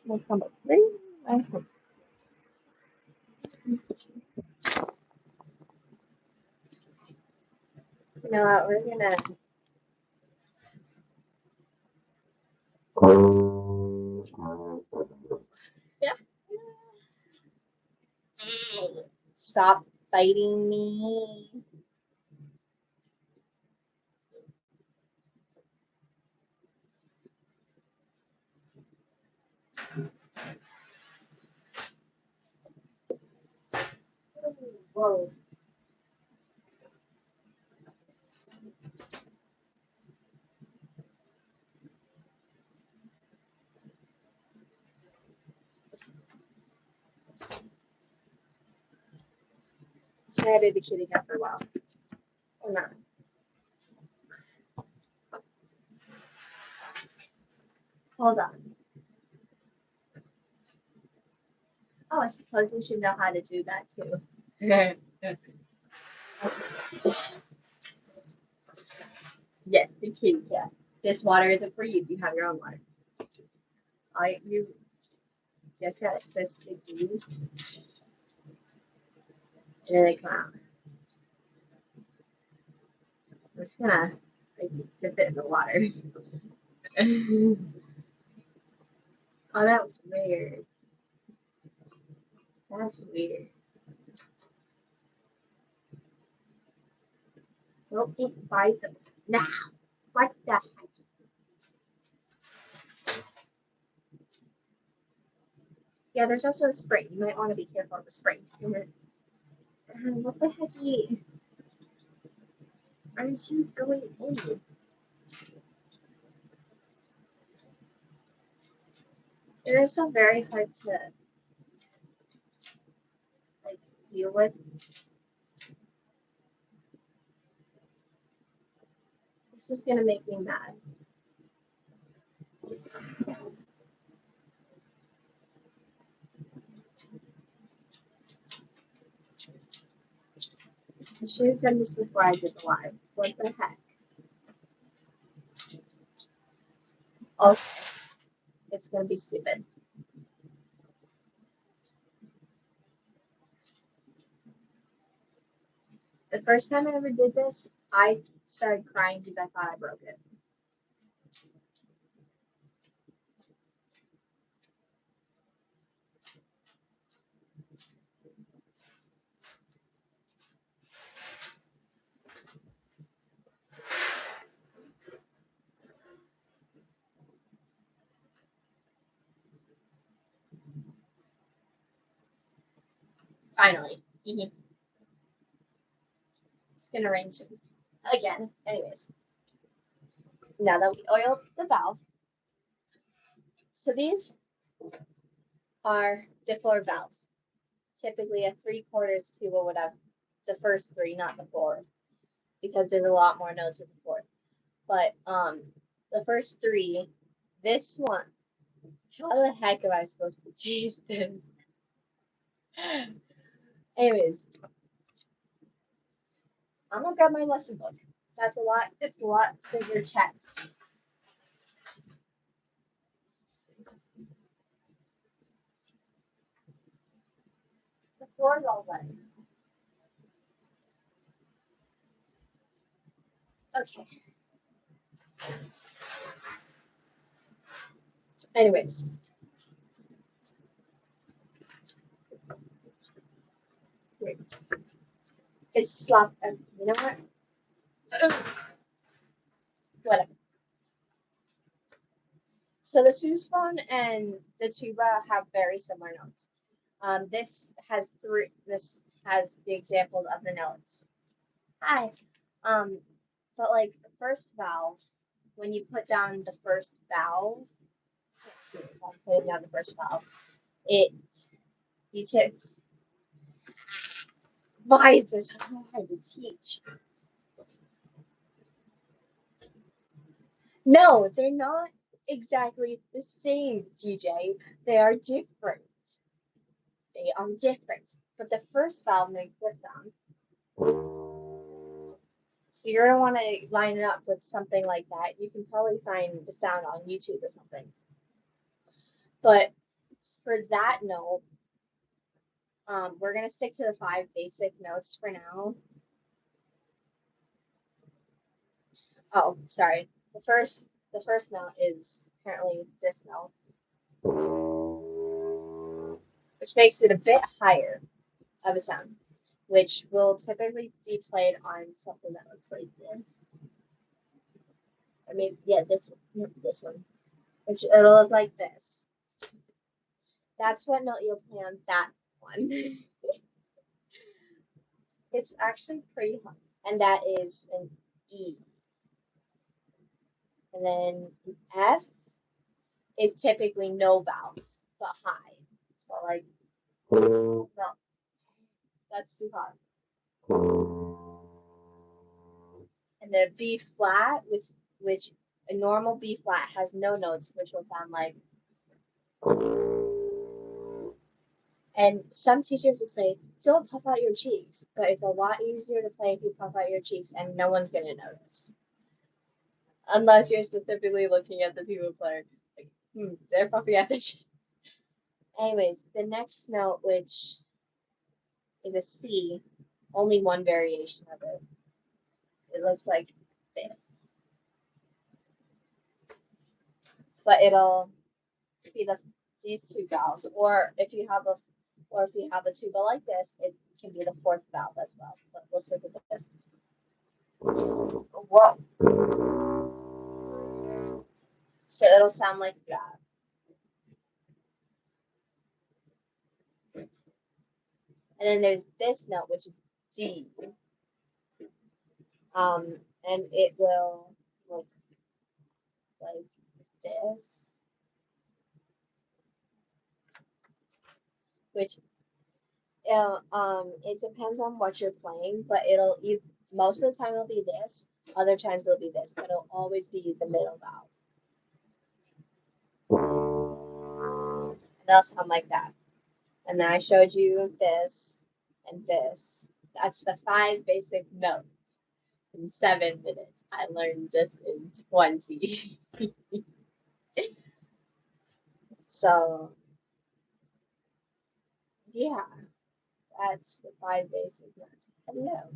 Number 3. You know what? We're gonna. Yeah. Stop fighting me. Whoa. So I did the kitty cat for a while. Or not. Hold on. Oh, I suppose you should know how to do that too. Yes, the kitty cat. This water isn't for you. You have your own water. You just gotta twist the key, and then they come out. I'm just gonna like dip it in the water. Oh, that was weird. That's weird. Don't eat bites of now. Like that. Yeah, there's also a spring. You might want to be careful of the spring. What the heck aren't you going in? It is so very hard to like deal with. This is gonna make me mad. I should have done this before I did the live. What the heck? Okay, it's gonna be stupid. The first time I ever did this, I started crying because I thought I broke it. Finally. It's gonna rain soon. Again. Anyways. Now that we oiled the valve. So these are the 4 valves. Typically a 3/4 tube or whatever. The first 3, not the 4th. Because there's a lot more notes with the 4th. But the first 3, this one. How the heck am I supposed to teach this? Anyways, I'm gonna grab my lesson book. That's a lot. It's a lot bigger text. The floor is all wet. Okay. Anyways. It's slop. You know what? Whatever. So the sousaphone and the tuba have very similar notes. This has the examples of the notes. Hi. But like the first valve, when you put down the first valve, I'm putting down the first valve, you tip. Why is this hard to teach? No, they're not exactly the same, DJ. They are different. They are different. But the first valve makes this sound. So you're gonna want to line it up with something like that. You can probably find the sound on YouTube or something. But for that note, we're gonna stick to the 5 basic notes for now. Oh, sorry. The first note is apparently this note, which makes it a bit higher of a sound, which will typically be played on something that looks like this. I mean, yeah, this one, which it'll look like this. That's what note you'll play on that one. It's actually pretty hard, and that is an E. And then F is typically no vowels, but high. So like, no, that's too hard. And the B flat, with which a normal B flat has no notes, which will sound like. And some teachers will say, "Don't puff out your cheeks," but it's a lot easier to play if you puff out your cheeks, and no one's gonna notice, unless you're specifically looking at the tuba player. Like, they're puffing out their cheeks. Anyways, the next note, which is a C, only one variation of it. It looks like this, but it'll be these two vowels, or if you have a tuba like this, it can be the fourth valve as well. But we'll stick with this. Whoa! So it'll sound like that. And then there's this note, which is D. And it will look like this, which it depends on what you're playing, but most of the time it'll be this, other times it'll be this, but it'll always be the middle vowel. And that'll sound like that. And then I showed you this and this. That's the 5 basic notes in 7 minutes. I learned this in 20. So yeah, that's the 5 basic notes. Hello.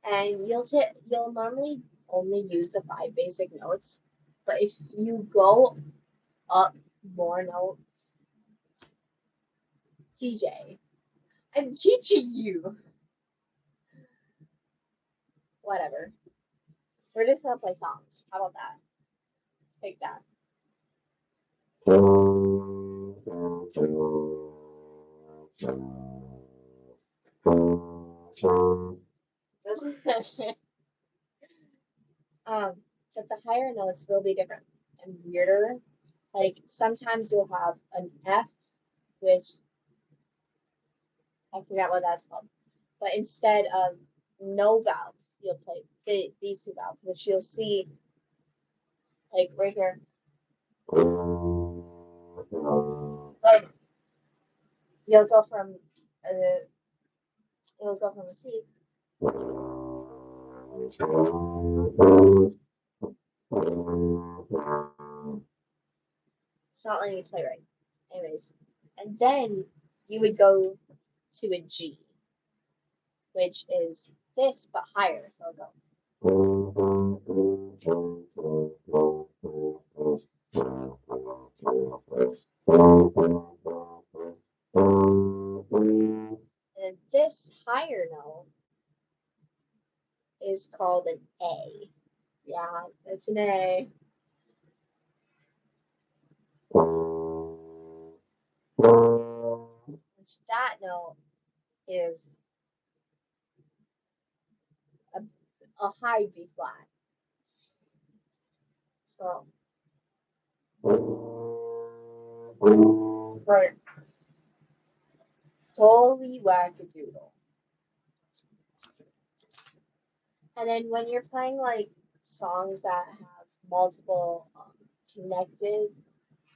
And you'll normally only use the 5 basic notes, but if you go up more notes, TJ, I'm teaching you. Whatever. We're just gonna play songs. How about that? Take that. But the higher notes will be different and weirder. Like sometimes you'll have an F, which I forgot what that's called. But instead of no vowels, you'll play these two vowels, which you'll see like right here. Like you'll go from it'll go from a C. It's not letting me play right. Anyways, and then you would go to a G, which is this but higher. So I'll go. And this higher note is called an A. Yeah, it's an A. Which that note is a high B flat. So right. Holy wackadoodle. And then when you're playing like songs that have multiple connected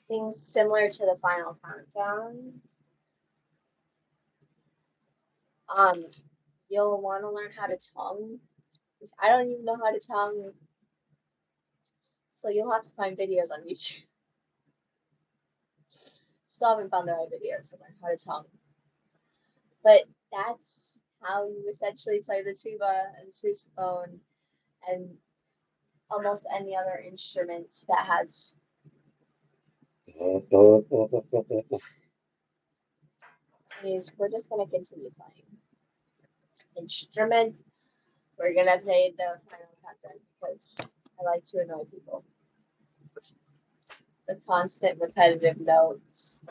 things similar to the final countdown, you'll want to learn how to tongue. I don't even know how to tongue, so you'll have to find videos on YouTube. still haven't found the right video to learn how to tongue. But that's how you essentially play the tuba and sousaphone and almost any other instrument that has. Anyways, we're just gonna continue playing instrument. We're gonna play the final countdown because I like to annoy people. The constant repetitive notes.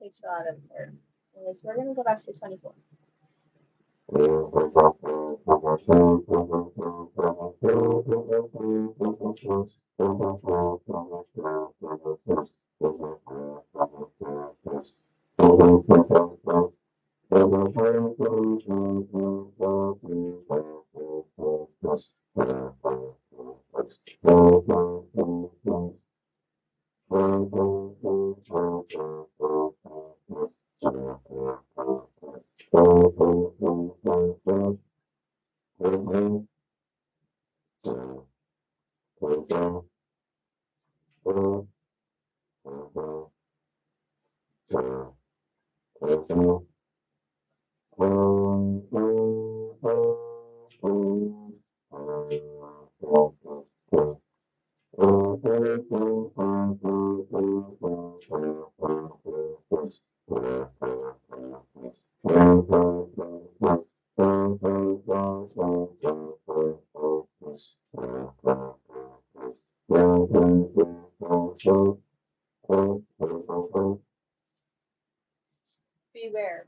Takes a lot of effort. Anyways, we're gonna go back to 24. Beware,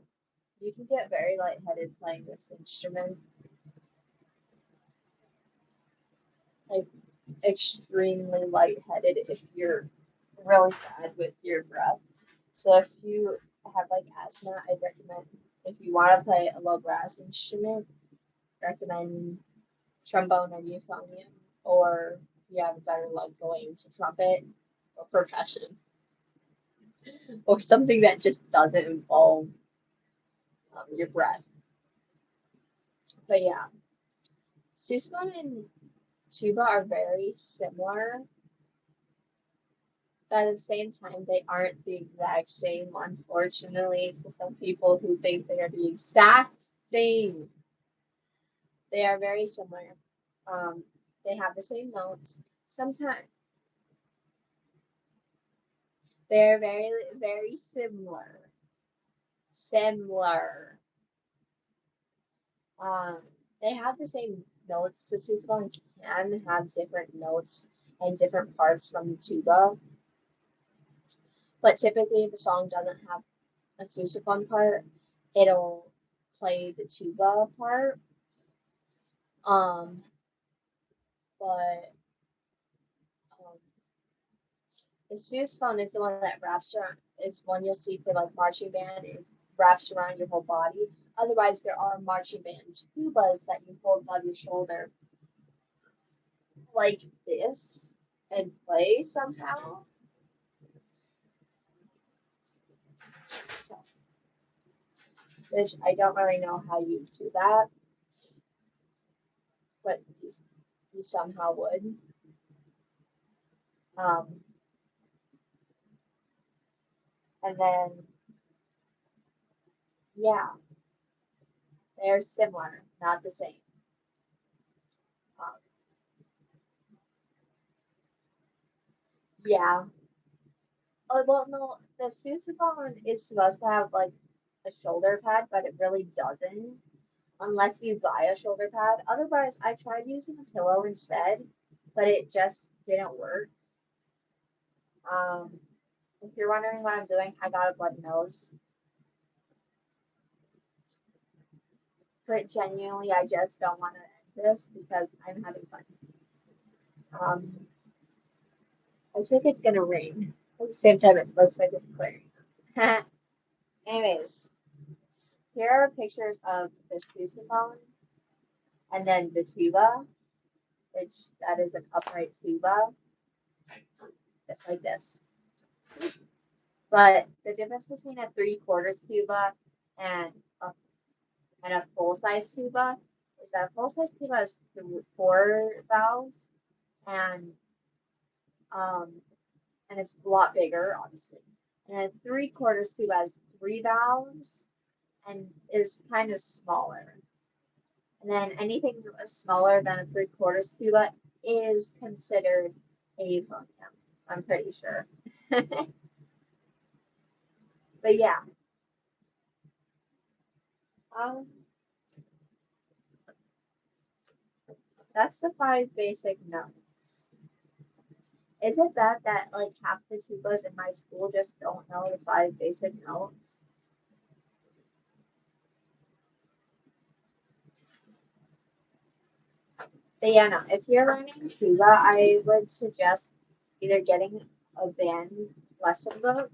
you can get very lightheaded playing this instrument. Like extremely lightheaded if you're really bad with your breath. So if you have like asthma, I recommend if you want to play a low brass instrument, recommend trombone or euphonium, or you have a better luck going to trumpet or percussion, or something that just doesn't involve your breath. But yeah, sousaphone and tuba are very similar, but at the same time, they aren't the exact same, unfortunately, to some people who think they are the exact same. They are very similar. Um, they have the same notes. Sometimes they're very, very similar. Similar. Um, they have the same notes. The sousaphone can have different notes and different parts from the tuba, but typically, if a song doesn't have a sousaphone part, it'll play the tuba part. Um, but the sousaphone is the one that wraps around. Is one you'll see for like marching band. It wraps around your whole body. Otherwise, there are marching band tubas that you hold above your shoulder, like this, and play somehow. Which I don't really know how you do that, but you somehow would. Um, and then yeah, they're similar, not the same. Um, yeah. Oh well, no, the sousaphone is supposed to have like a shoulder pad, but it really doesn't. unless you buy a shoulder pad. Otherwise, I tried using a pillow instead, but it just didn't work. Um, if you're wondering what I'm doing, I got a bloody nose. But genuinely, I just don't want to end this because I'm having fun. Um, I think it's gonna rain. At the same time, it looks like it's clearing. Anyways, here are pictures of the sousaphone and then the tuba, which that is an upright tuba, just like this. But the difference between a 3/4 tuba and a full size tuba is that a full size tuba has four valves and um it's a lot bigger, obviously. And a 3/4 tuba has three valves and is kind of smaller. And then anything smaller than a 3/4 tuba is considered a euphonium. I'm pretty sure. But yeah, um, that's the five basic notes. Is it bad that like half the tubas in my school just don't know the five basic notes? But yeah, no. If you're learning tuba, I would suggest either getting a band lesson book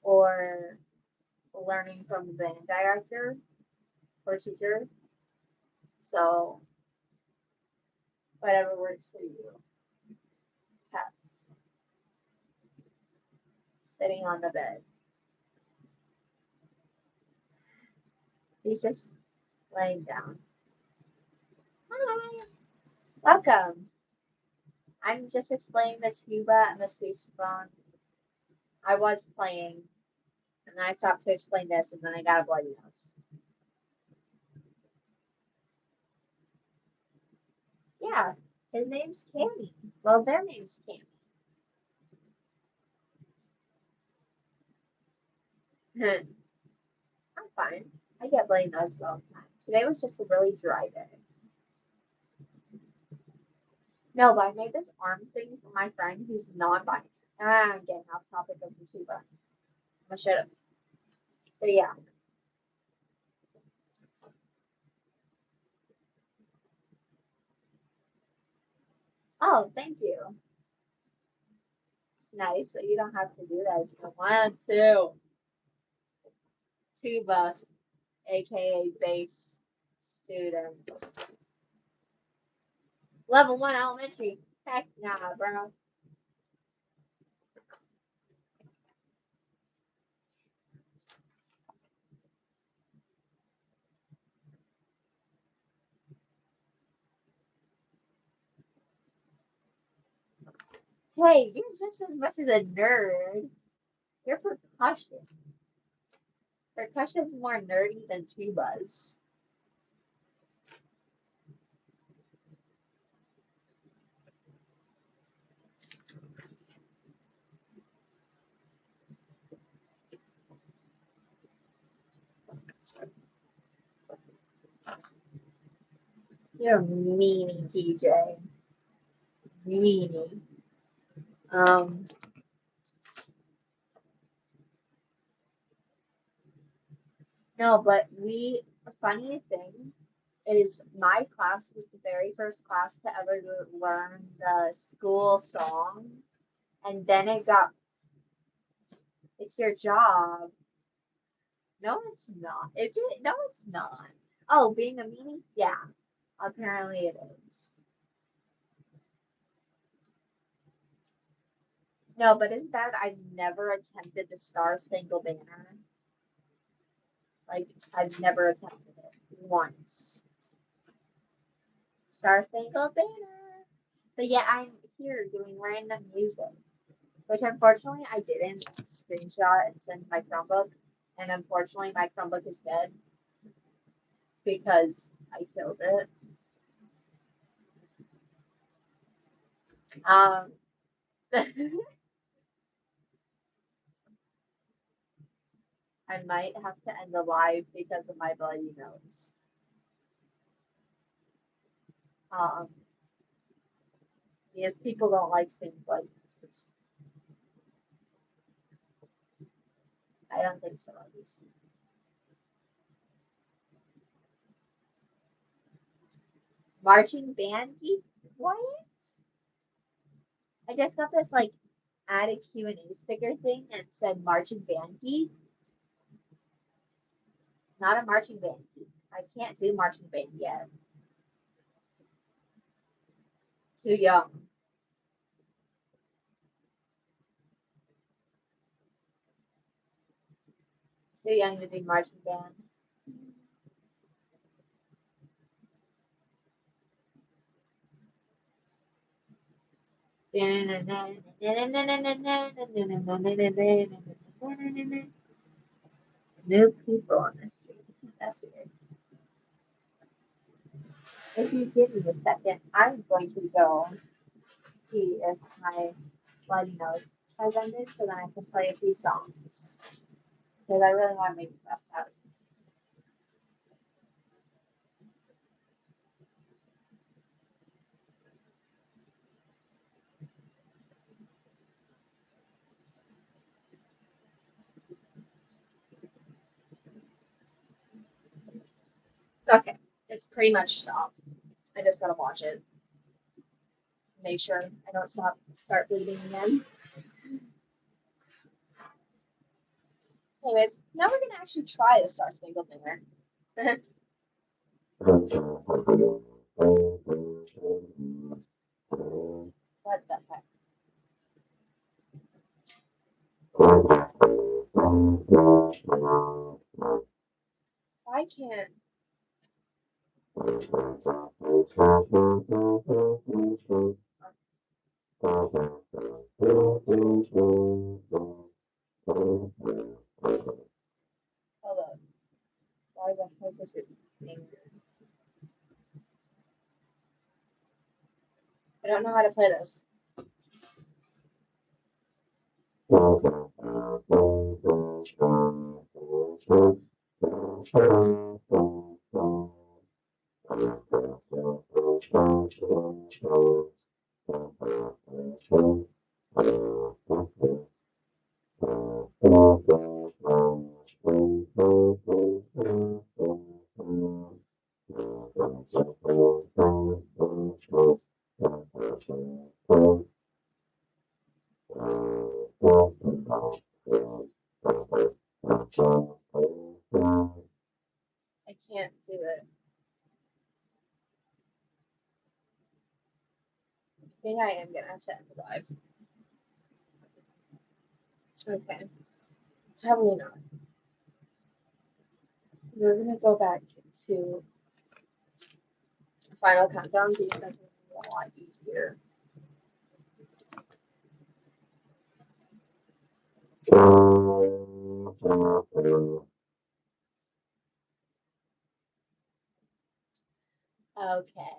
or learning from the band director or teacher. So whatever works for you. Cats sitting on the bed. He's just laying down. Hi, welcome. I'm just explaining the tuba and the sousaphone. I was playing, and I stopped to explain this, and then I got a bloody nose. Yeah, his name's Cammy. Well, their name's Cammy. I'm fine. I get bloody noses all the time. Today was just a really dry day. No, but I made this arm thing for my friend who's non-binary. I'm getting off topic of the tuba. I should have. But yeah. Oh, thank you. It's nice, but you don't have to do that if you don't want to. Tuba, aka bass student. Level 1 elementary. Heck nah, bro. Hey, you're just as much as a nerd. You're percussion. Percussion's more nerdy than tubas. You're a meanie, DJ. Meanie. Um, no, but a funny thing is my class was the very first class to ever learn the school song. And then it's your job. No, it's not. Is it? No, it's not. Oh, being a meanie? Yeah, apparently it is. No, but isn't that I've never attempted the Star Spangled Banner? Like, I've never attempted it once. Star Spangled Banner. But yeah, I'm here doing random music, which unfortunately I didn't screenshot and send to my Chromebook. And unfortunately, my Chromebook is dead because I killed it. Um, I might have to end the live because of my bloody nose. Um, because people don't like singing voices. I don't think so, at least. Marching band geek? What? I just got this like add a Q&A sticker thing and it said marching band geek. Not a marching band geek. I can't do marching band yet. Too young. Too young to do marching band. New people on the street. That's weird. If you give me a second, I'm going to go see if my sliding nose has ended so then I can play a few songs. Because I really want to make the best out of it. Okay, it's pretty much stopped. I just gotta watch it. Make sure I don't start bleeding again. Anyways, now we're gonna actually try the Star Spangled Banner. What the heck? I can't. Hold on. Why the heck is it being weird? I don't know how to play this. I can't do it. I think I am gonna have to end the live. Okay. Probably not. We're gonna go back to Final Countdown because that's gonna be a lot easier. Okay.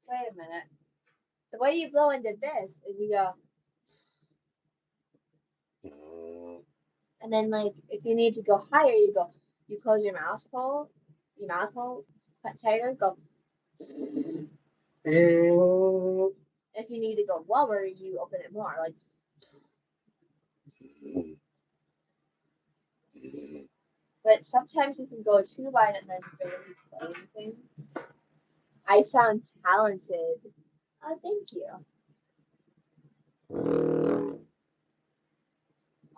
Wait a minute. The way you blow into this is you go, and then like if you need to go higher, you go, you close your mouth hole tighter, go. If you need to go lower, you open it more. Like, but sometimes you can go too wide and then barely play anything. I sound talented. Oh, thank you.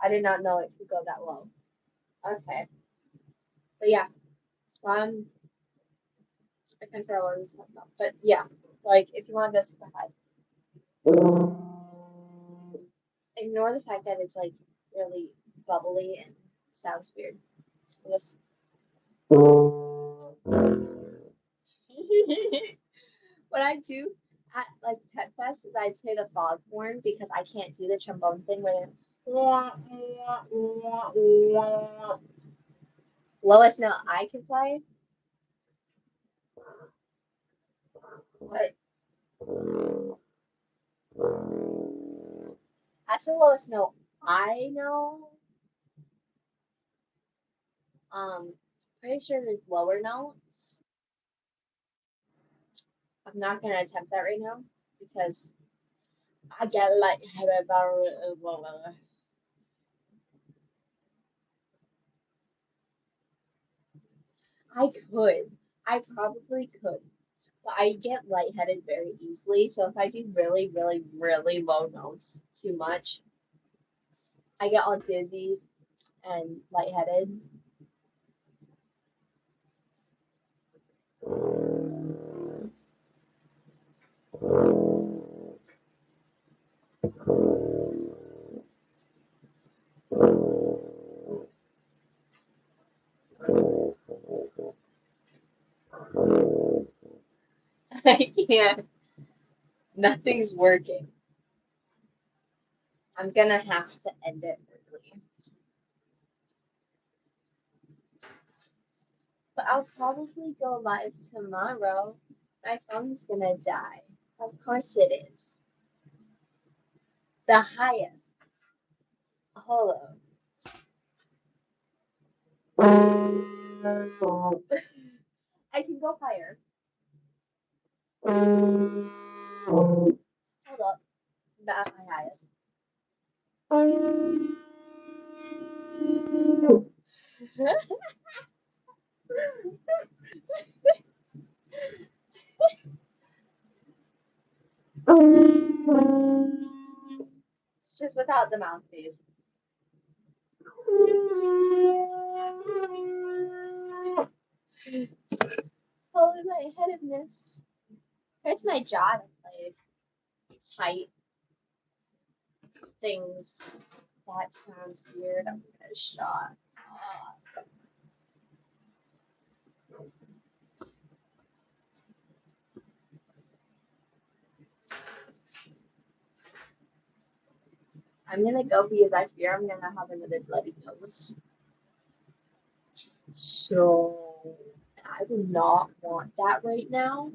I did not know it could go that low. Okay, but yeah, um, the controller is fucked up. But yeah, like if you want to go super high, ignore the fact that it's like really bubbly and sounds weird. Just I do at like Pet Fest is I play the foghorn because I can't do the trombone thing where lowest note I can play. But that's the lowest note I know. Pretty sure there's lower notes. I'm not gonna attempt that right now because I get like I could. I probably could. But I get lightheaded very easily. So if I do really, really, really low notes too much, I get all dizzy and lightheaded. I can't. Nothing's working. I'm gonna have to end it early. But I'll probably go live tomorrow. My phone's gonna die. Of course it is. The highest. Hello. I can go higher. Hold up. That's my highest. It's just without the mouthpiece. Holy lightheadedness. Hurts my jaw to play tight things. That sounds weird. I'm gonna shot. I'm gonna go because I fear I'm gonna have another bloody nose. So I would not want that right now.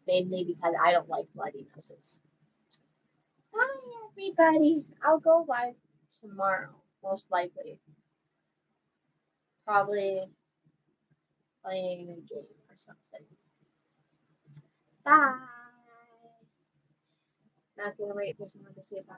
Mainly because I don't like bloody noses. Hi everybody. I'll go live tomorrow, most likely. Probably playing a game or something. Bye. Not gonna wait for someone to say bye.